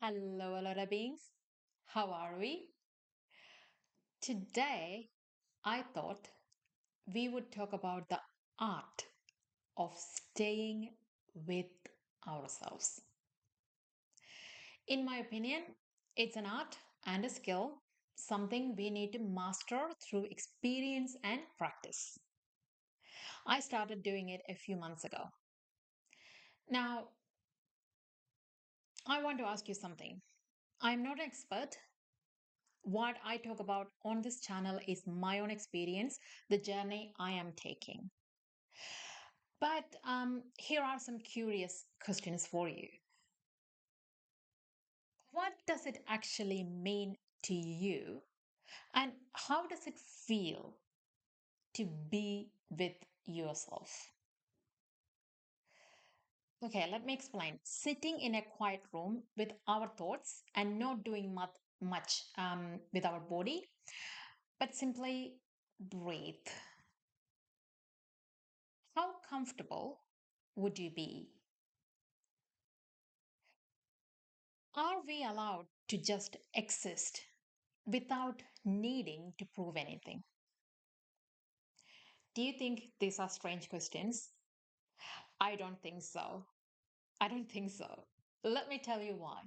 Hello, Valora Beings. How are we? Today, I thought we would talk about the art of staying with ourselves. In my opinion, it's an art and a skill, something we need to master through experience and practice. I started doing it a few months ago. Now, I want to ask you something. I'm not an expert. What I talk about on this channel is my own experience, the journey I am taking. But here are some curious questions for you. What does it actually mean to you? And how does it feel to be with yourself? Okay, let me explain. Sitting in a quiet room with our thoughts and not doing much with our body, but simply breathe. How comfortable would you be? Are we allowed to just exist without needing to prove anything? Do you think these are strange questions? I don't think so. I don't think so. Let me tell you why.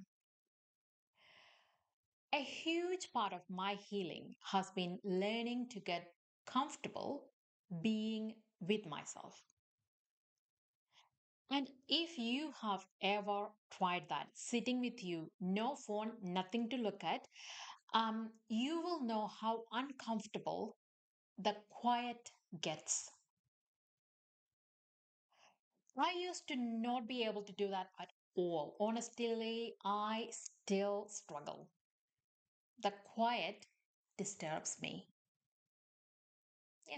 A huge part of my healing has been learning to get comfortable being with myself. And if you have ever tried that, sitting with you, no phone, nothing to look at, you will know how uncomfortable the quiet gets. I used to not be able to do that at all. Honestly, I still struggle. The quiet disturbs me. Yeah,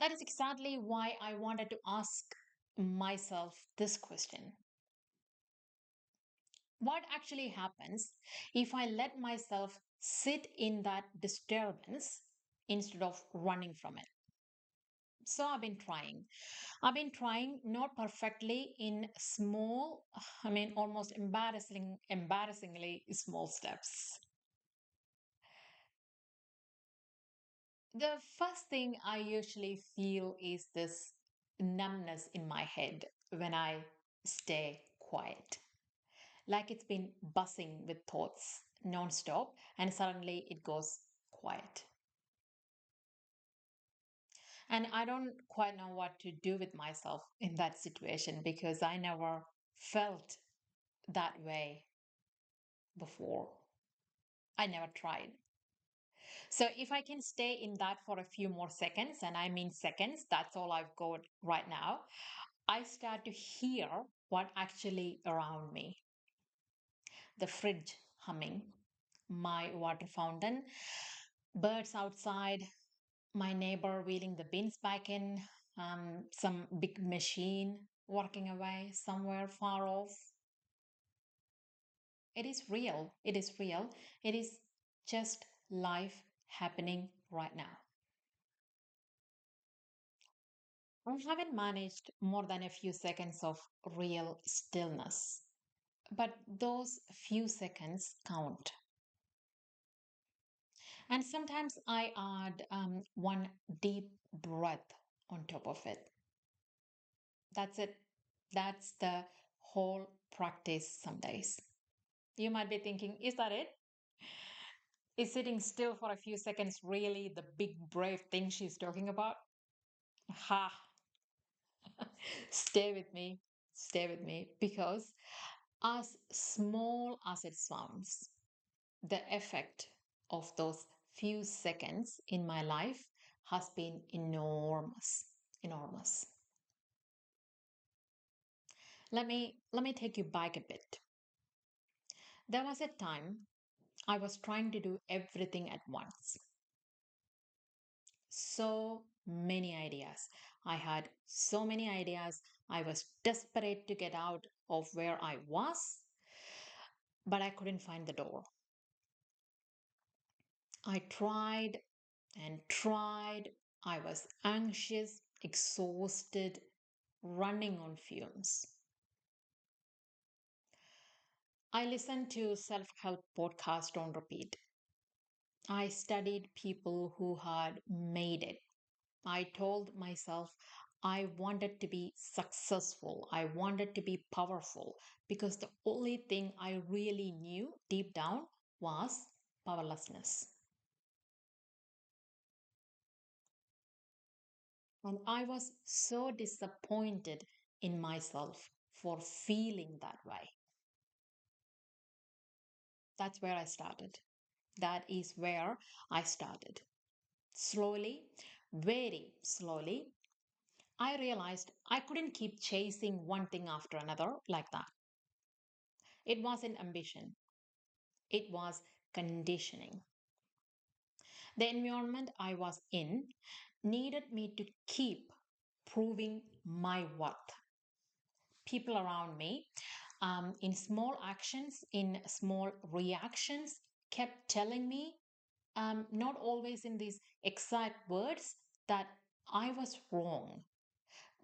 that is exactly why I wanted to ask myself this question. What actually happens if I let myself sit in that disturbance instead of running from it? So I've been trying not perfectly in small, almost embarrassingly small steps. The first thing I usually feel is this numbness in my head when I stay quiet. Like it's been buzzing with thoughts non-stop and suddenly it goes quiet. And I don't quite know what to do with myself in that situation because I never felt that way before. I never tried. So if I can stay in that for a few more seconds, and I mean seconds, that's all I've got right now, I start to hear what actually around me. The fridge humming, my water fountain, birds outside, my neighbor wheeling the bins back in, some big machine working away somewhere far off. It is real. It is real. It is just life happening right now. I haven't managed more than a few seconds of real stillness, but those few seconds count. And sometimes I add one deep breath on top of it. That's it. That's the whole practice some days. You might be thinking, is that it? Is sitting still for a few seconds really the big brave thing she's talking about? Ha! Stay with me. Stay with me. Because as small as it sounds, the effect of those few seconds in my life has been enormous. Enormous. Let me take you back a bit. There was a time I was trying to do everything at once. So many ideas. I had so many ideas. I was desperate to get out of where I was, but I couldn't find the door. I tried and tried. I was anxious, exhausted, running on fumes. I listened to self-help podcast on repeat. I studied people who had made it. I told myself I wanted to be successful. I wanted to be powerful because the only thing I really knew deep down was powerlessness. And I was so disappointed in myself for feeling that way. That's where I started. That is where I started. Slowly, very slowly, I realized I couldn't keep chasing one thing after another like that. It wasn't ambition, it was conditioning. The environment I was in needed me to keep proving my worth. People around me, in small actions, in small reactions, kept telling me, not always in these exact words, that I was wrong,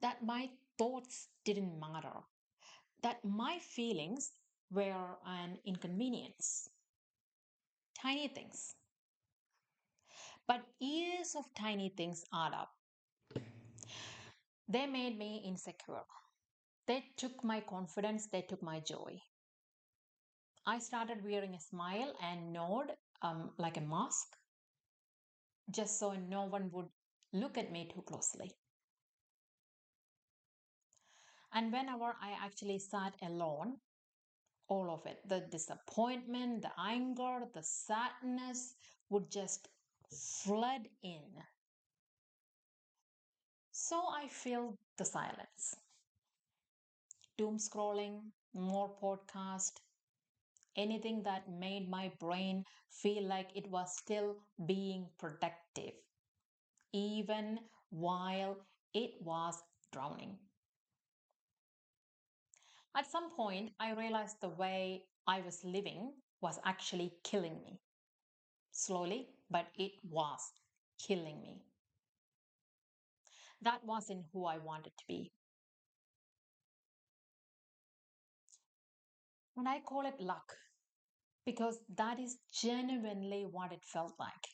that my thoughts didn't matter, that my feelings were an inconvenience. Tiny things. But years of tiny things add up. They made me insecure. They took my confidence, they took my joy. I started wearing a smile and nod like a mask, just so no one would look at me too closely. And whenever I actually sat alone, all of it, the disappointment, the anger, the sadness would just flood in. So I filled the silence. Doom scrolling, more podcast, anything that made my brain feel like it was still being productive, even while it was drowning. At some point, I realized the way I was living was actually killing me. Slowly, but it was killing me. That wasn't who I wanted to be. And I call it luck because that is genuinely what it felt like.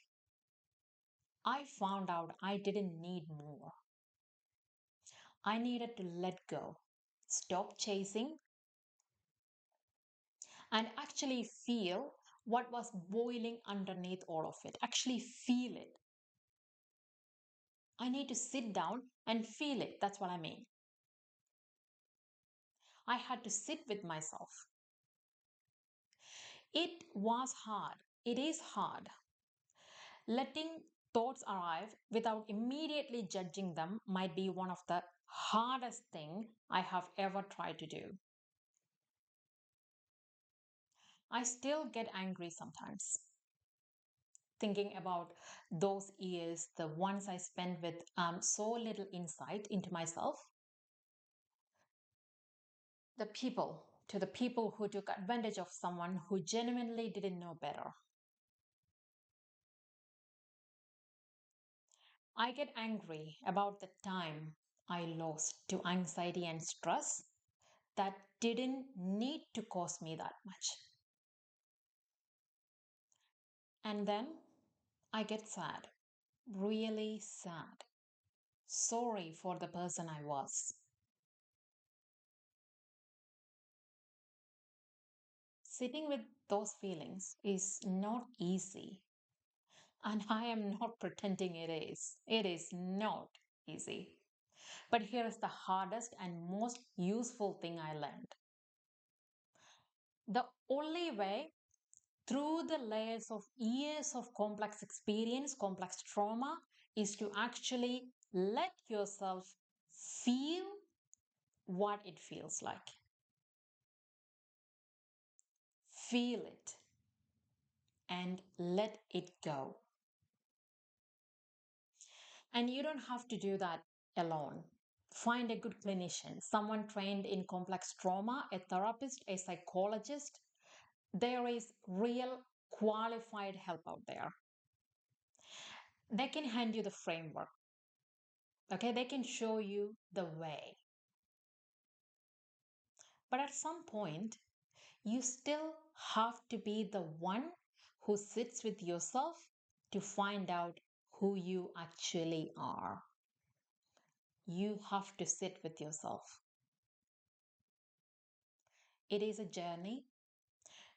I found out I didn't need more. I needed to let go, stop chasing, and actually feel what was boiling underneath all of it. Actually, feel it. I need to sit down and feel it. That's what I mean. I had to sit with myself. It was hard. It is hard. Letting thoughts arrive without immediately judging them might be one of the hardest thing I have ever tried to do. I still get angry sometimes thinking about those years, the ones I spent with so little insight into myself, the people who took advantage of someone who genuinely didn't know better. I get angry about the time I lost to anxiety and stress that didn't need to cost me that much. And then I get sad, really sad, sorry for the person I was. Sitting with those feelings is not easy. And I am not pretending it is. It is not easy. But here is the hardest and most useful thing I learned. The only way through the layers of years of complex experience, complex trauma, is to actually let yourself feel what it feels like. Feel it and let it go. And you don't have to do that alone. Find a good clinician, someone trained in complex trauma, a therapist, a psychologist. There is real qualified help out there. They can hand you the framework. Okay, they can show you the way. But at some point, You still have to be the one who sits with yourself to find out who you actually are. You have to sit with yourself. It is a journey.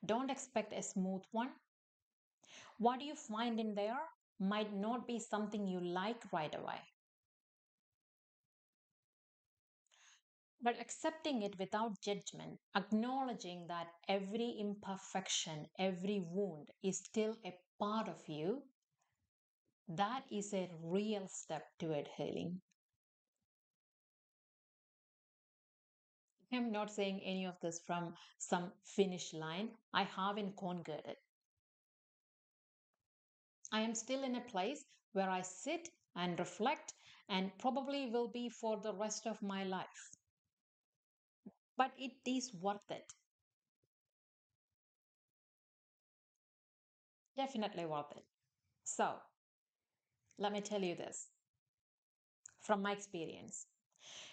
Don't expect a smooth one. What you find in there might not be something you like right away. But accepting it without judgment, acknowledging that every imperfection, every wound is still a part of you, that is a real step toward healing. I'm not saying any of this from some finish line. I haven't conquered it. I am still in a place where I sit and reflect and probably will be for the rest of my life. But it is worth it. Definitely worth it. So, let me tell you this from my experience.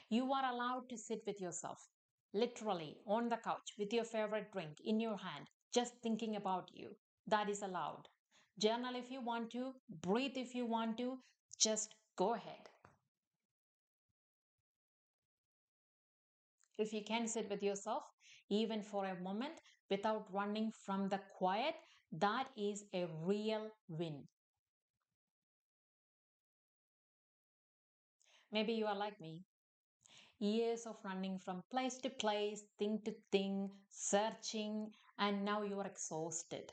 You are allowed to sit with yourself, literally on the couch with your favorite drink in your hand, just thinking about you. That is allowed. Journal if you want to, breathe if you want to, just go ahead. If you can sit with yourself, even for a moment, without running from the quiet, that is a real win. Maybe you are like me. Years of running from place to place, thing to thing, searching, and now you are exhausted.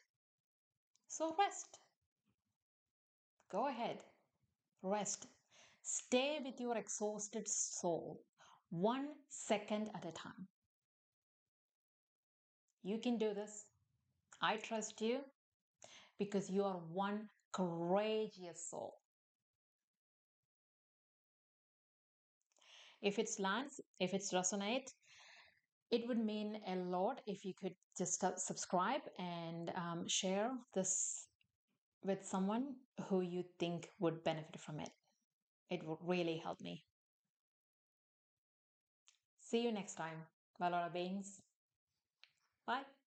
So rest. Go ahead. Rest. Stay with your exhausted soul 1 second at a time. You can do this. I trust you because you are one courageous soul. If it's lands, if it's resonate, it would mean a lot if you could just subscribe and share this with someone who you think would benefit from it. It would really help me. See you next time, Valora Beings. Bye.